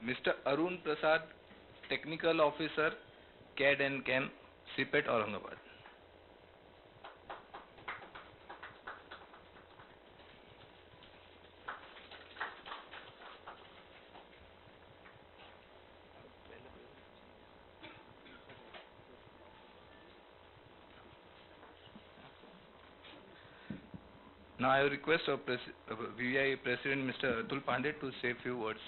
Mr. Arun Prasad, Technical Officer, CAD and CAM, CPET, Aurangabad. Now I request our VIA President Mr. Atul Pandey to say a few words.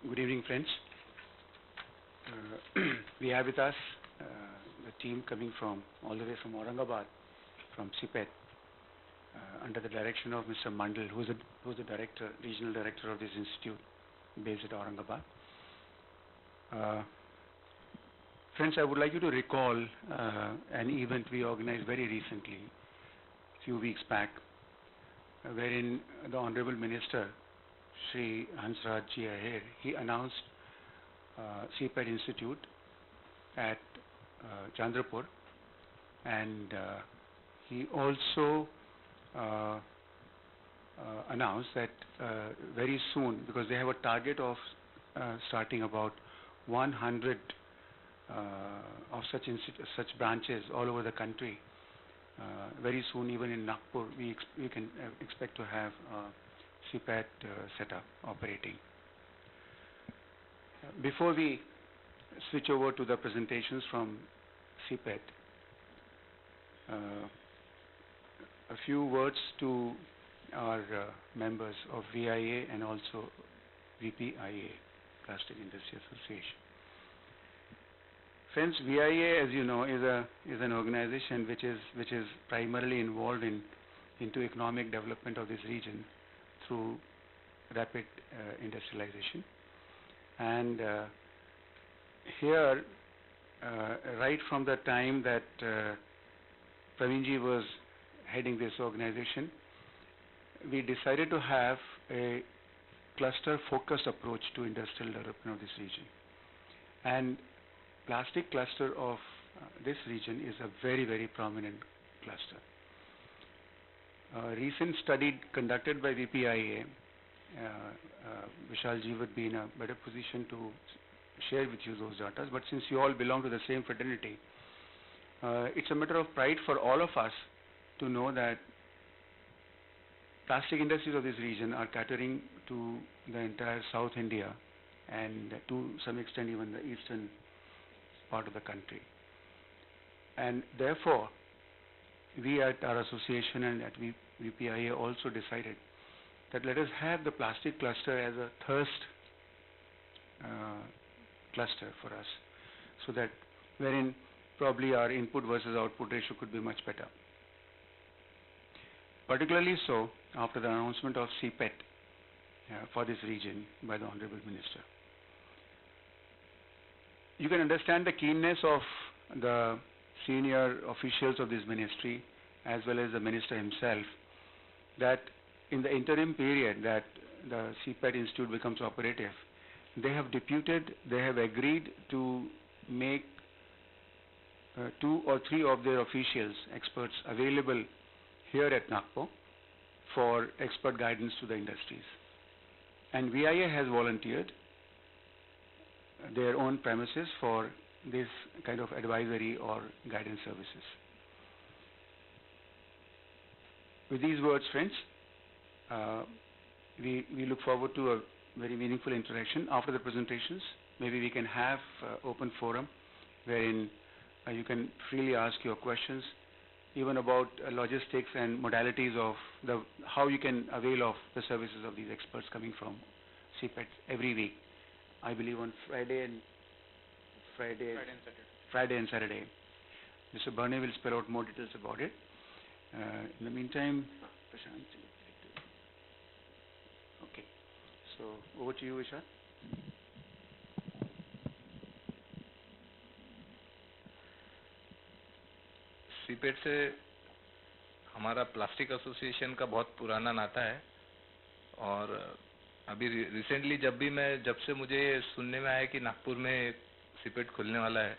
Good evening, friends. We have with us the team coming from all the way from Aurangabad, from CPET, under the direction of Mr. Mandal, who is the director, regional director of this institute, based at Aurangabad. Friends, I would like you to recall an event we organized very recently, a few weeks back, wherein the Honorable Minister, Shri Hansraj Ji Ahir, he announced CPET Institute at Chandrapur, and he also announced that very soon, because they have a target of starting about 100 of such branches all over the country. Very soon, even in Nagpur, we can expect to have CPET setup operating. Before we switch over to the presentations from CPET, a few words to our members of VIA and also VPIA, Plastic Industry Association. Friends, VIA, as you know, is an organization which is primarily involved into economic development of this region through rapid industrialization. And here, right from the time that Praveenji was heading this organization, we decided to have a cluster-focused approach to industrial development of this region. And plastic cluster of this region is a very, very prominent cluster. A recent study conducted by VPIA, Vishalji would be in a better position to share with you those data, but since you all belong to the same fraternity, it's a matter of pride for all of us to know that plastic industries of this region are catering to the entire South India and to some extent even the eastern part of the country. And therefore, we at our association and at VPIA also decided that let us have the plastic cluster as a thirst cluster for us, so that wherein probably our input versus output ratio could be much better. Particularly so after the announcement of CPET for this region by the Honorable Minister. You can understand the keenness of the senior officials of this ministry as well as the minister himself, that in the interim period that the CPET Institute becomes operative, they have agreed to make 2 or 3 of their officials, experts, available here at Nagpur for expert guidance to the industries. And VIA has volunteered their own premises for this kind of advisory or guidance services. With these words, friends, we look forward to a very meaningful interaction after the presentations. Maybe we can have open forum wherein you can freely ask your questions, even about logistics and modalities of how you can avail of the services of these experts coming from CPET every week. I believe on Friday and Saturday. Mr. Bharne will spell out more details about it. In the meantime, Prashant. Okay. So over to you, Vishal. CIPET से हमारा plastic association का बहुत पुराना नाता है और अभी recently जब से मुझे सुनने में आया कि नागपुर में सीपेट खुलने वाला है,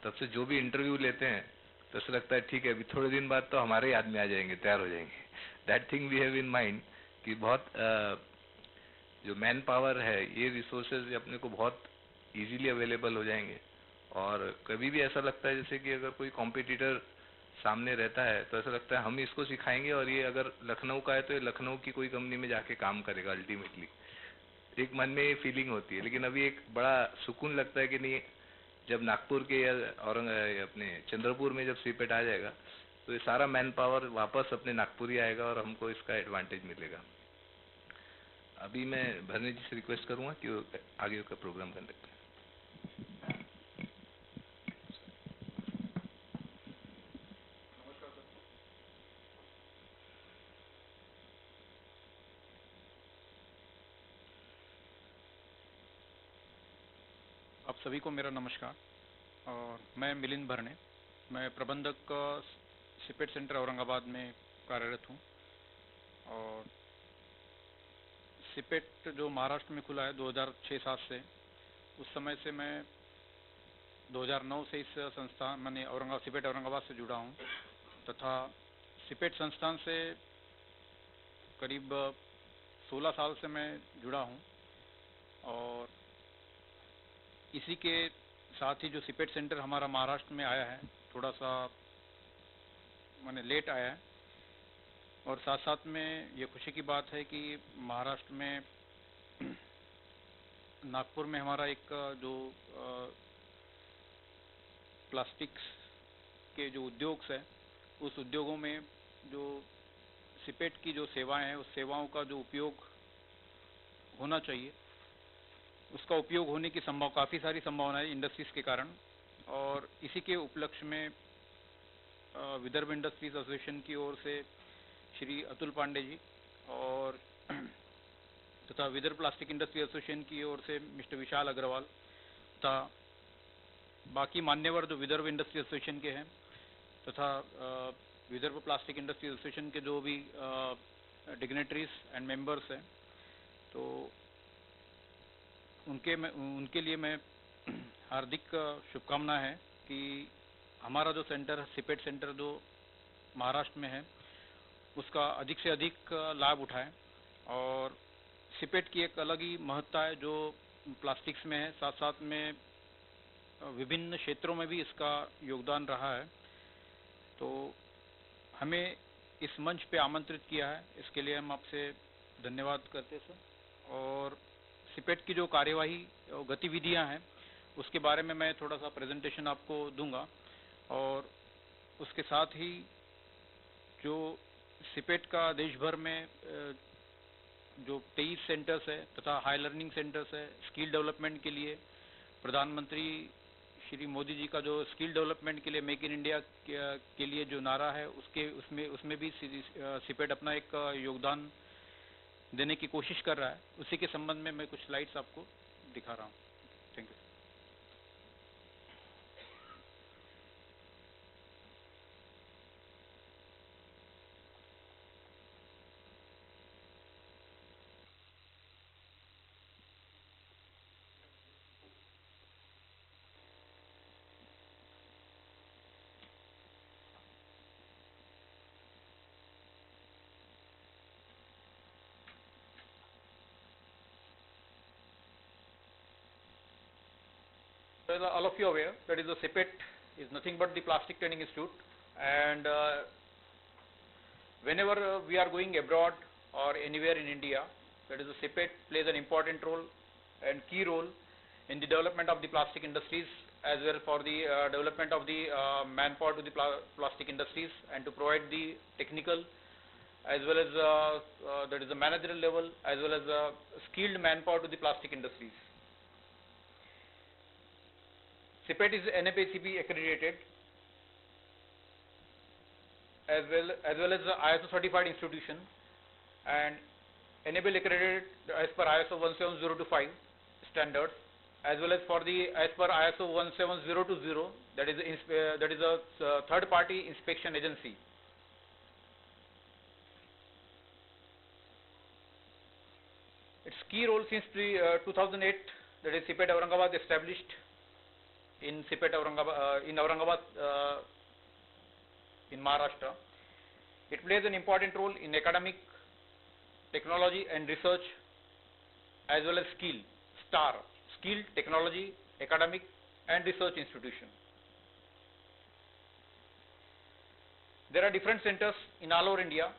तब से जो भी इंटरव्यू लेते हैं तो ऐसा लगता है ठीक है, अभी थोड़े दिन बाद तो हमारे ही आदमी आ जाएंगे, तैयार हो जाएंगे। That thing we have in mind कि बहुत जो मैन पावर है, ये रिसोर्सेज अपने को बहुत इजीली अवेलेबल हो जाएंगे। और कभी भी ऐसा लगता है जैसे कि अगर कोई कॉम्पिटिटर सामने रहता है तो ऐसा लगता है हम इसको सिखाएंगे और ये अगर लखनऊ का है तो ये लखनऊ की कोई कंपनी में जाके काम करेगा अल्टीमेटली। एक मन में ये फीलिंग होती है। लेकिन अभी एक बड़ा सुकून लगता है कि नहीं, जब नागपुर के या अपने चंद्रपुर में जब सीपेट आ जाएगा तो ये सारा मैन पावर वापस अपने नागपुर ही आएगा और हमको इसका एडवांटेज मिलेगा। अभी मैं भरने जी से रिक्वेस्ट करूंगा कि वो आगे का प्रोग्राम कंडक्ट करें। आप सभी को मेरा नमस्कार। और मैं मिलिंद भरने, मैं प्रबंधक सिपेट सेंटर औरंगाबाद में कार्यरत हूँ। और सिपेट जो महाराष्ट्र में खुला है 2006-07 से, उस समय से मैं 2009 से इस संस्थान मैंने सिपेट औरंगाबाद से जुड़ा हूँ तथा सिपेट संस्थान से करीब 16 साल से मैं जुड़ा हूँ। और इसी के साथ ही जो सिपेट सेंटर हमारा महाराष्ट्र में आया है, थोड़ा सा लेट आया है। और साथ साथ में ये खुशी की बात है कि महाराष्ट्र में नागपुर में हमारा एक जो प्लास्टिक्स के जो उद्योग है, उस उद्योगों में जो सिपेट की जो सेवाएं हैं, उस सेवाओं का जो उपयोग होना चाहिए, उसका उपयोग होने की काफ़ी सारी संभावनाएं इंडस्ट्रीज के कारण। और इसी के उपलक्ष्य में विदर्भ इंडस्ट्रीज एसोसिएशन की ओर से श्री अतुल पांडे जी और तथा विदर्भ प्लास्टिक इंडस्ट्री एसोसिएशन की ओर से मिस्टर विशाल अग्रवाल तथा बाकी मान्यवर जो विदर्भ इंडस्ट्री एसोसिएशन के हैं तथा विदर्भ प्लास्टिक इंडस्ट्री एसोसिएशन के जो भी डिग्नेटरीज एंड मेंबर्स हैं, तो उनके लिए मैं हार्दिक शुभकामना है कि हमारा जो सेंटर सिपेट सेंटर जो महाराष्ट्र में है, उसका अधिक से अधिक लाभ उठाएं। और सिपेट की एक अलग ही महत्ता है जो प्लास्टिक्स में है, साथ साथ में विभिन्न क्षेत्रों में भी इसका योगदान रहा है। तो हमें इस मंच पे आमंत्रित किया है, इसके लिए हम आपसे धन्यवाद करते हैं सर। और सिपेट की जो कार्यवाही गतिविधियां हैं, उसके बारे में मैं थोड़ा सा प्रेजेंटेशन आपको दूंगा। और उसके साथ ही जो सिपेट का देश भर में जो 23 सेंटर्स है तथा हाई लर्निंग सेंटर्स है स्किल डेवलपमेंट के लिए, प्रधानमंत्री श्री मोदी जी का जो स्किल डेवलपमेंट के लिए मेक इन इंडिया के लिए जो नारा है, उसमें भी सिपेट अपना एक योगदान देने की कोशिश कर रहा है। उसी के संबंध में मैं कुछ स्लाइड्स आपको दिखा रहा हूँ। Thank you. All of you are aware that is the CPET is nothing but the Plastic Training Institute, and whenever we are going abroad or anywhere in India, that is the CPET plays an important role and key role in the development of the plastic industries, as well for the development of the manpower to the plastic industries, and to provide the technical as well as that is the managerial level as well as skilled manpower to the plastic industries. CPET is NFACP accredited as well as the ISO certified institution, and enable accredited as per ISO 17025 standards, as well as for the as per ISO 17020, that is a third party inspection agency. Its key role since 2008, that is CPET Aurangabad established in CPET Aurangabad in Maharashtra. It plays an important role in academic, technology and research, as well as skill, technology, academic and research institution. There are different centers in all over India.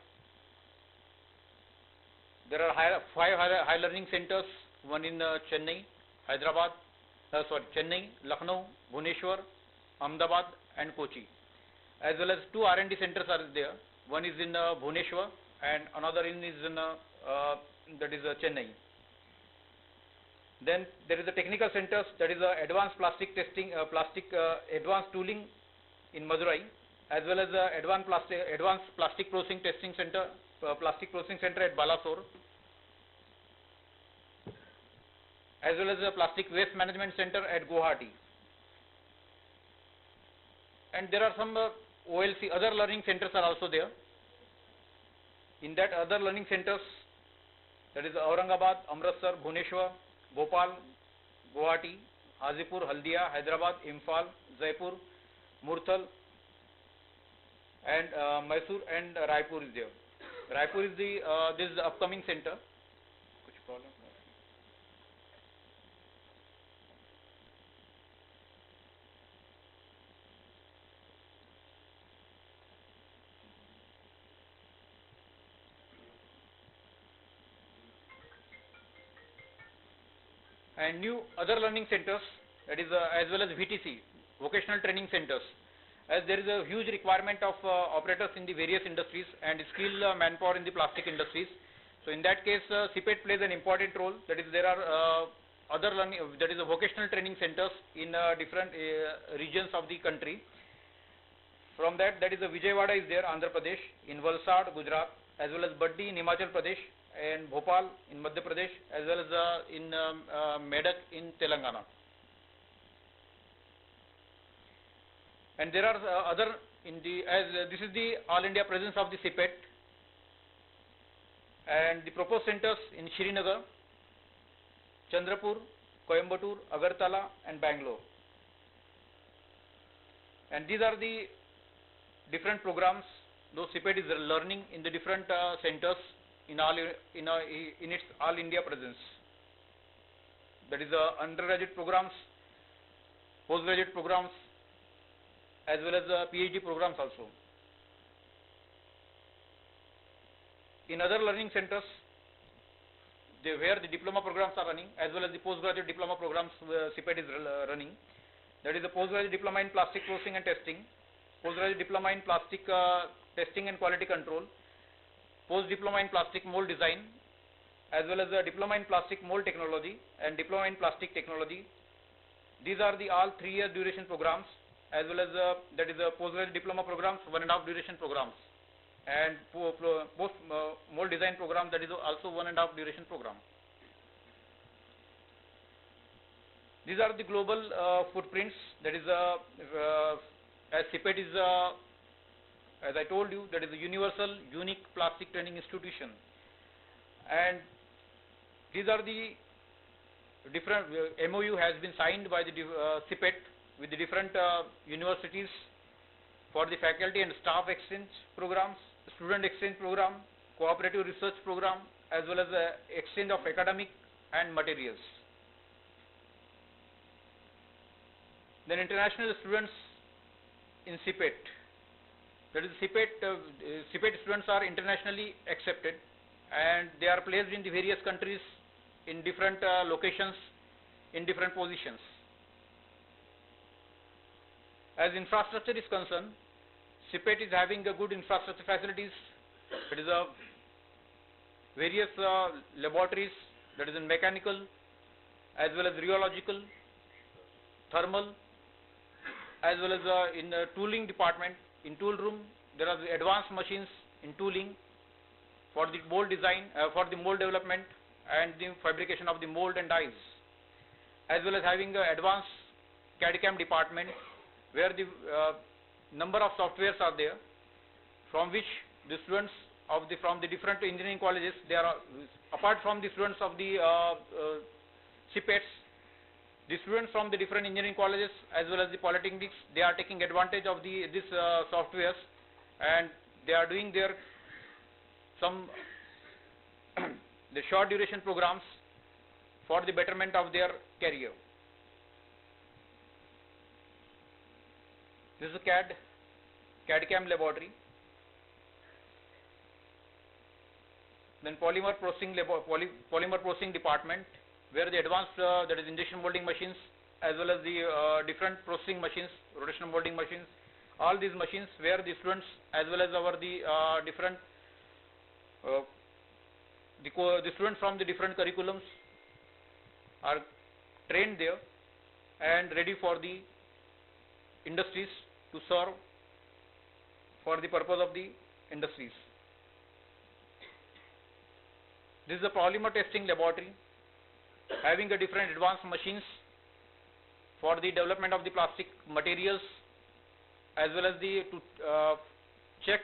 There are five high learning centers, one in Chennai, Chennai, Lucknow, Bhubaneswar, Ahmedabad and Kochi. As well as two R&D centers are there. One is in Bhubaneswar and another is in Chennai. Then there is a technical centers, that is advanced plastic testing, advanced tooling in Madurai, as well as advanced plastic processing testing center, at Balasore, as well as a plastic waste management center at Guwahati. And there are some OLC, other learning centers are also there. In that other learning centers, that is Aurangabad, Amritsar, Bhubaneswar, Bhopal, Guwahati, Hajipur, Haldia, Hyderabad, Imphal, Jaipur, Murthal and Mysore and Raipur is there. Raipur is this is the upcoming center. Kuch problem? And new other learning centers, that is as well as VTC, vocational training centers, as there is a huge requirement of operators in the various industries and skilled manpower in the plastic industries. So in that case, CPET plays an important role. That is, there are other learning, that is vocational training centers in different regions of the country. From that is Vijayawada is there, Andhra Pradesh, in Valsad, Gujarat, as well as Baddi in Himachal Pradesh, and Bhopal in Madhya Pradesh, as well as in Medak in Telangana. And there are other in the, as this is the all India presence of the CPET, and the proposed centers in Srinagar, Chandrapur, Coimbatore, Agartala and Bangalore. And these are the different programs though CPET is learning in the different centers in its all India presence. That is undergraduate programs, postgraduate programs, as well as PhD programs also. In other learning centers, where the diploma programs are running, as well as the postgraduate diploma programs CPET is running. That is the postgraduate diploma in plastic processing and testing, postgraduate diploma in plastic testing and quality control, post diploma in plastic mold design, as well as a diploma in plastic mold technology and diploma in plastic technology. These are the all 3-year duration programs, as well as that is postgraduate diploma programs, 1.5 duration programs, and post mold design program, that is also 1.5 duration program. These are the global footprints. That is as CPET is as I told you, that is a universal unique plastic training institution, and these are the different MOU has been signed by the CPET with the different universities for the faculty and staff exchange programs, student exchange program, cooperative research program, as well as exchange of academic and materials. Then international students in CPET. That is CPET students are internationally accepted and they are placed in the various countries in different locations in different positions. As infrastructure is concerned, CPET is having a good infrastructure facilities. It is various laboratories, that is in mechanical, as well as rheological, thermal, as well as in the tooling department. In tool room, there are the advanced machines in tooling for the mold design, for the mold development and the fabrication of the mold and dies, as well as having advanced CAD/CAM department, where the number of softwares are there, from which the students of from the different engineering colleges, they are apart from the students of the CPETs, the students from the different engineering colleges, as well as the polytechnics, they are taking advantage of these softwares, and they are doing their some the short duration programs for the betterment of their career. This is a CAD/CAM laboratory. Then polymer processing department, where the advanced that is injection molding machines as well as the different processing machines, rotational molding machines, all these machines where the students as well as our different the students from the different curriculums are trained there and ready for the industries to serve for the purpose of the industries. This is a polymer testing laboratory having a different advanced machines for the development of the plastic materials as well as to check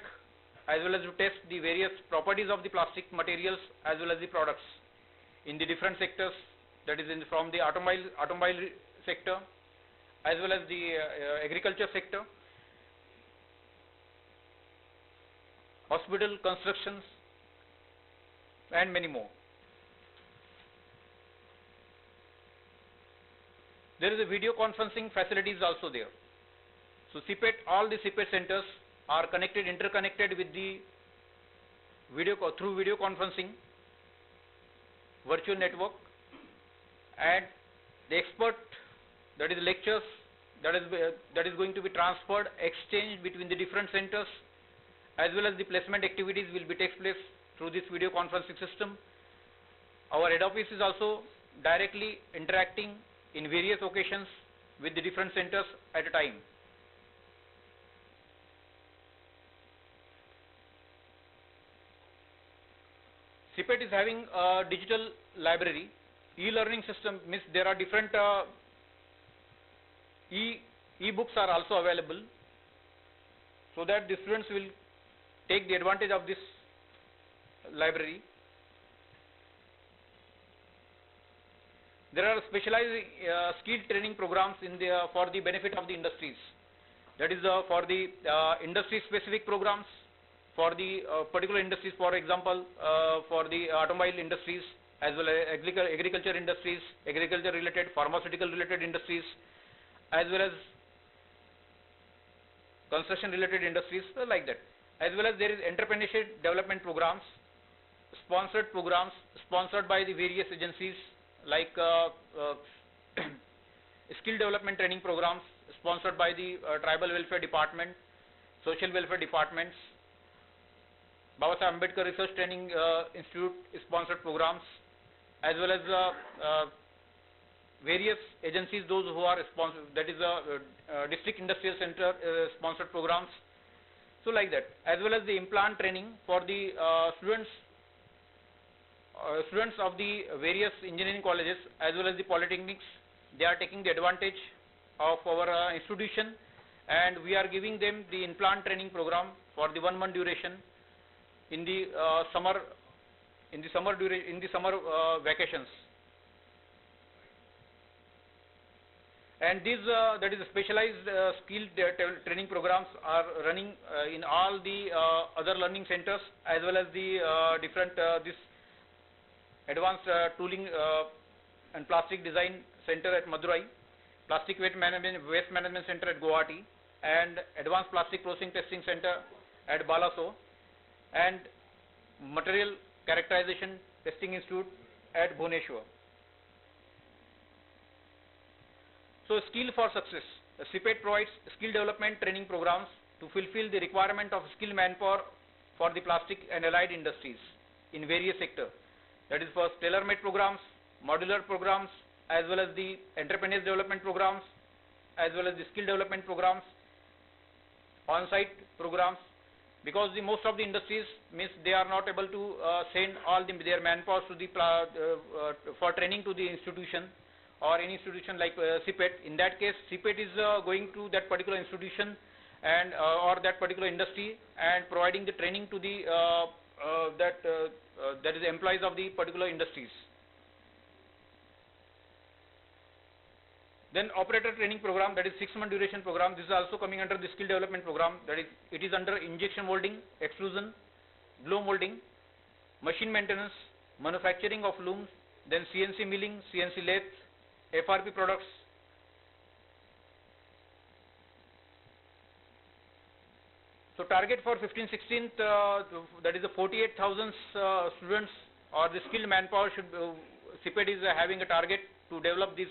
as well as to test the various properties of the plastic materials as well as the products in the different sectors, that is from the automobile sector as well as the agriculture sector, hospital constructions and many more. There is a video conferencing facilities also there. So CPET, all the CPET centers are interconnected with the through video conferencing virtual network, and the expert, that is lectures, that is going to be transferred, exchanged between the different centers, as well as the placement activities will be take place through this video conferencing system. Our head office is also directly interacting in various occasions with the different centers at a time. CPET is having a digital library, e-learning system, means there are different e-books are also available, so that the students will take the advantage of this library. There are specialized skill training programs for the benefit of the industries. That is for the industry specific programs for the particular industries, for example for the automobile industries as well as agriculture industries, agriculture related, pharmaceutical related industries, as well as construction related industries, like that. As well as there is entrepreneurship development programs, sponsored by the various agencies, like skill development training programs sponsored by the tribal welfare department, social welfare departments, Baba Saheb Ambedkar Research Training Institute sponsored programs, as well as various agencies, those who are sponsored, that is district industrial center sponsored programs. So like that, as well as the implant training for the students of the various engineering colleges as well as the polytechnics. They are taking the advantage of our institution, and we are giving them the implant training program for the 1 month duration in the summer vacations. And these that is specialized skill training programs are running in all the other learning centers as well as the different this advanced tooling and plastic design center at Madurai, plastic waste management center at Guwahati, and advanced plastic processing testing center at Balaso, and material characterization testing institute at Bhubaneswar. So skill for success. CPET provides skill development training programs to fulfill the requirement of skilled manpower for the plastic and allied industries in various sectors. That is for tailor-made programs, modular programs, as well as the entrepreneurs development programs, as well as the skill development programs, on-site programs, because the most of the industries means they are not able to send all their manpower to the for training to the institution or any institution like CPET. In that case, CPET is going to that particular institution and or that particular industry and providing the training to the that is employees of the particular industries. Then operator training program, that is 6-month duration program. This is also coming under the skill development program. That is, it is under injection molding, extrusion, blow molding, machine maintenance, manufacturing of looms, then CNC milling, CNC lathe, FRP products. So target for 15-16th, that is the 48,000 students or the skilled manpower should, CPET is having a target to develop this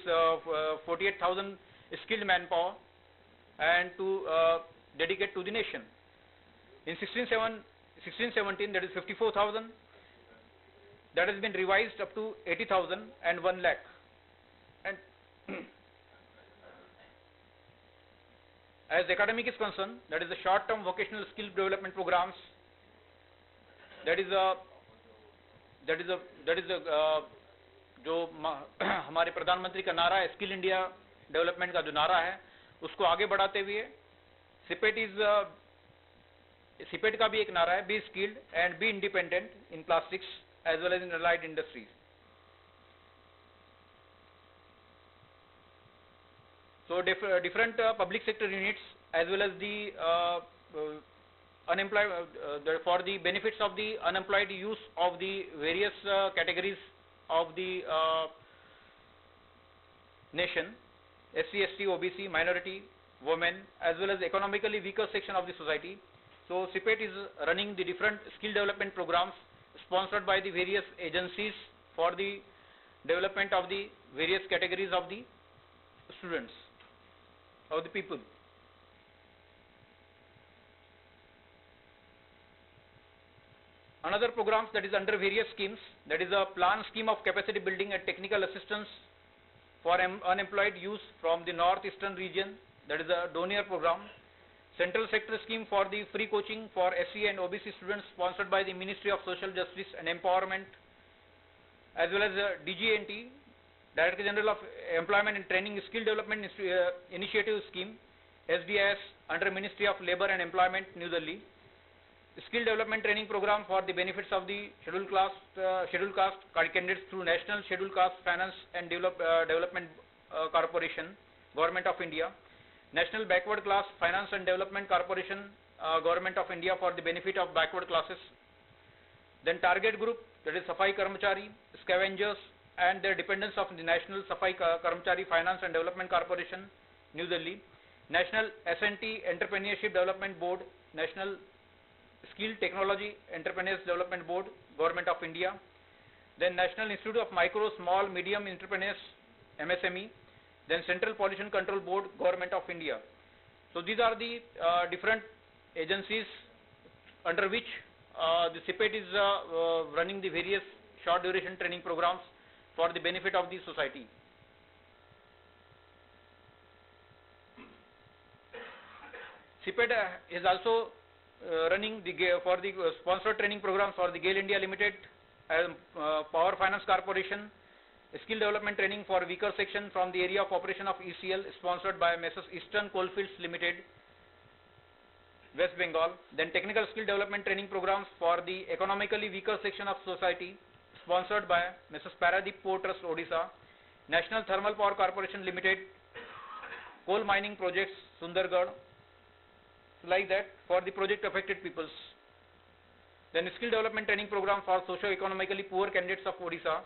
48,000 skilled manpower and to dedicate to the nation. In 16-17, that is 54,000, that has been revised up to 80,000 and 1 lakh. And as academic is concerned, that is the short-term vocational skill development programs. That is जो हमारे प्रधानमंत्री का नारा है, skill India development का जो नारा है, उसको आगे बढ़ाते हुए सिपेट का भी एक नारा है, be skilled and be independent in plastics as well as in allied industries. So different public sector units as well as the unemployed for the benefits of the unemployed youth of the various categories of the nation, SC, ST, OBC, minority, women, as well as economically weaker section of the society. So CPET is running the different skill development programs sponsored by the various agencies for the development of the various categories of the students, of the people. Another programs that is under various schemes, that is a plan scheme of capacity building and technical assistance for unemployed youth from the northeastern region, that is a Donier program. Central sector scheme for the free coaching for SC and OBC students sponsored by the Ministry of Social Justice and Empowerment, as well as DGNT, Director General of Employment and Training Skill Development Initiative Scheme, SDIS, under Ministry of Labour and Employment, New Delhi. Skill Development Training Program for the benefits of the scheduled caste candidates through National Scheduled Caste Finance and Development Corporation, Government of India. National Backward Class Finance and Development Corporation, Government of India, for the benefit of backward classes. Then target group, that is Safai Karmachari, scavengers and their dependents of the National Safai Karmachari Finance and Development Corporation, New Delhi. National S&T Entrepreneurship Development Board, National Skill Technology Entrepreneurs Development Board, Government of India. Then National Institute of Micro, Small, Medium Entrepreneurs, MSME. Then Central Pollution Control Board, Government of India. So these are the different agencies under which the CPET is running the various short duration training programs for the benefit of the society. CPET is also running for the sponsored training programs for the GAIL India Limited, Power Finance Corporation, skill development training for weaker section from the area of operation of ECL, sponsored by Messrs. Eastern Coalfields Limited, West Bengal. Then technical skill development training programs for the economically weaker section of society, sponsored by Messrs. Paradeep Port Trust, Odisha. National Thermal Power Corporation Limited, coal mining projects, Sundargarh, like that, for the project affected peoples. Then skill development training program for socio-economically poor candidates of Odisha.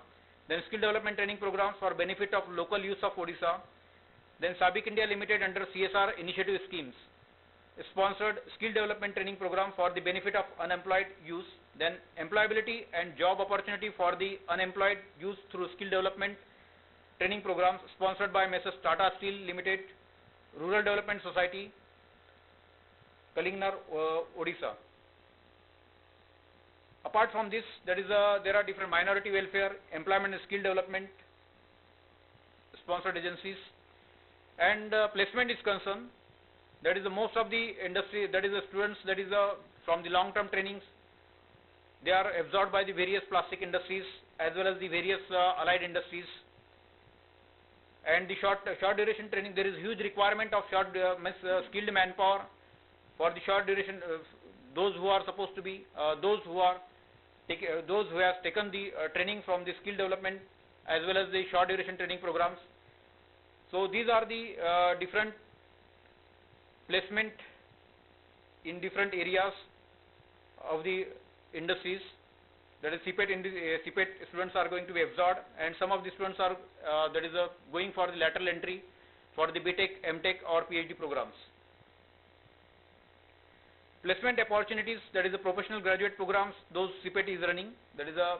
Then skill development training programs for benefit of local youth of Odisha. Then Sabik India Limited under CSR initiative schemes, sponsored skill development training program for the benefit of unemployed youth. Then employability and job opportunity for the unemployed youth through skill development training programs, sponsored by Messrs. Tata Steel Limited, Rural Development Society, Kalingnar, Odisha. Apart from this, there are different minority welfare, employment and skill development sponsored agencies. And placement is concerned, that is the most of the industry, that is the students, that is from the long-term trainings, they are absorbed by the various plastic industries as well as the various allied industries. And the short duration training, there is huge requirement of skilled manpower for the short duration, those who are supposed to be, those who have taken the training from the skill development as well as the short duration training programs. So these are the different placement in different areas of the industries. That is CPET students are going to be absorbed, and some of the students are going for the lateral entry for the BTech, MTech or PhD programs. Placement opportunities, that is the professional graduate programs, those CPET is running. That is a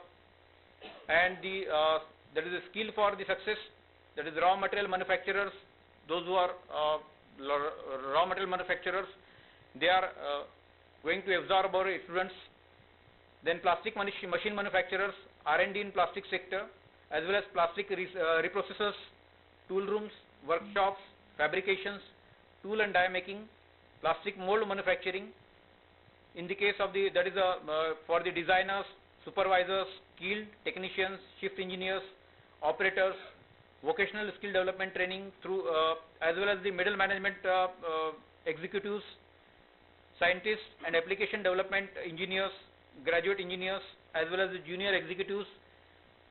skill for the success. That is raw material manufacturers. Those who are raw material manufacturers, they are going to absorb our students. Then plastic machine manufacturers, R&D in plastic sector, as well as plastic reprocessors, tool rooms, workshops, fabrications, tool and die making, plastic mold manufacturing. In the case of for the designers, supervisors, skilled technicians, shift engineers, operators, vocational skill development training through as well as the middle management executives, scientists and application development engineers, graduate engineers, as well as the junior executives.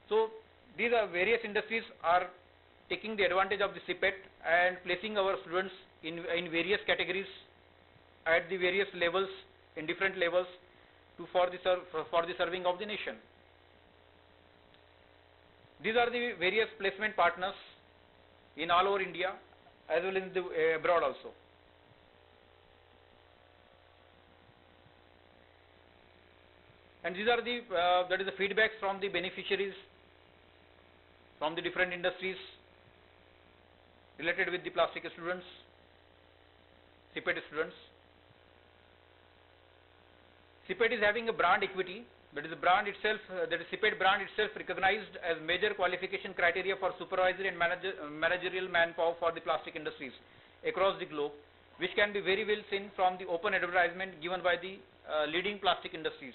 So these are various industries are taking the advantage of the CPET and placing our students in various categories at the various levels, in different levels, for the serving of the nation. These are the various placement partners in all over India as well as in the abroad also. And these are the the feedbacks from the beneficiaries from the different industries related with the plastic students, CPET students. CPET is having a brand equity. That is the brand itself, that is CPET brand itself recognized as major qualification criteria for supervisory and managerial manpower for the plastic industries across the globe, which can be very well seen from the open advertisement given by the leading plastic industries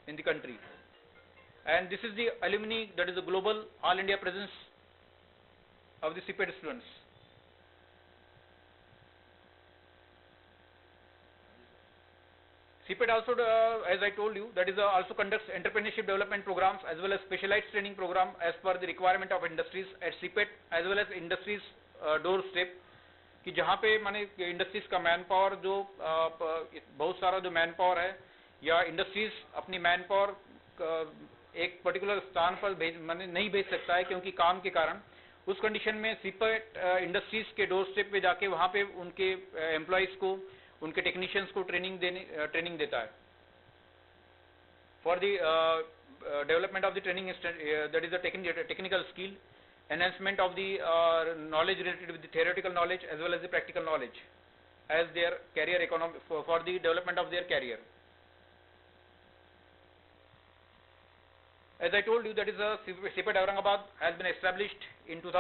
in the country. And this is the alumni, that is the global all India presence of the CPET students. CPET also, as I told you, that is also conducts entrepreneurship development programs as well as specialized training program as per the requirement of industries at CPET as well as industries doorstep, कि जहाँ पे माने industries का man power जो बहुत सारा जो man power है या इंडस्ट्रीज अपनी मैन पावर एक पर्टिकुलर स्थान पर माने नहीं भेज सकता है क्योंकि काम के कारण, उस कंडीशन में CPET इंडस्ट्रीज के डोर स्टेप पे जाके वहाँ पे उनके एम्प्लॉइज को, उनके टेक्नीशियंस को ट्रेनिंग देता है for the development of the training, that is the technical skill, enhancement of the knowledge related with the theoretical knowledge as well as the practical knowledge as their career economy for the development of their career. As I told you, that is CPET Aurangabad has been established in 2000.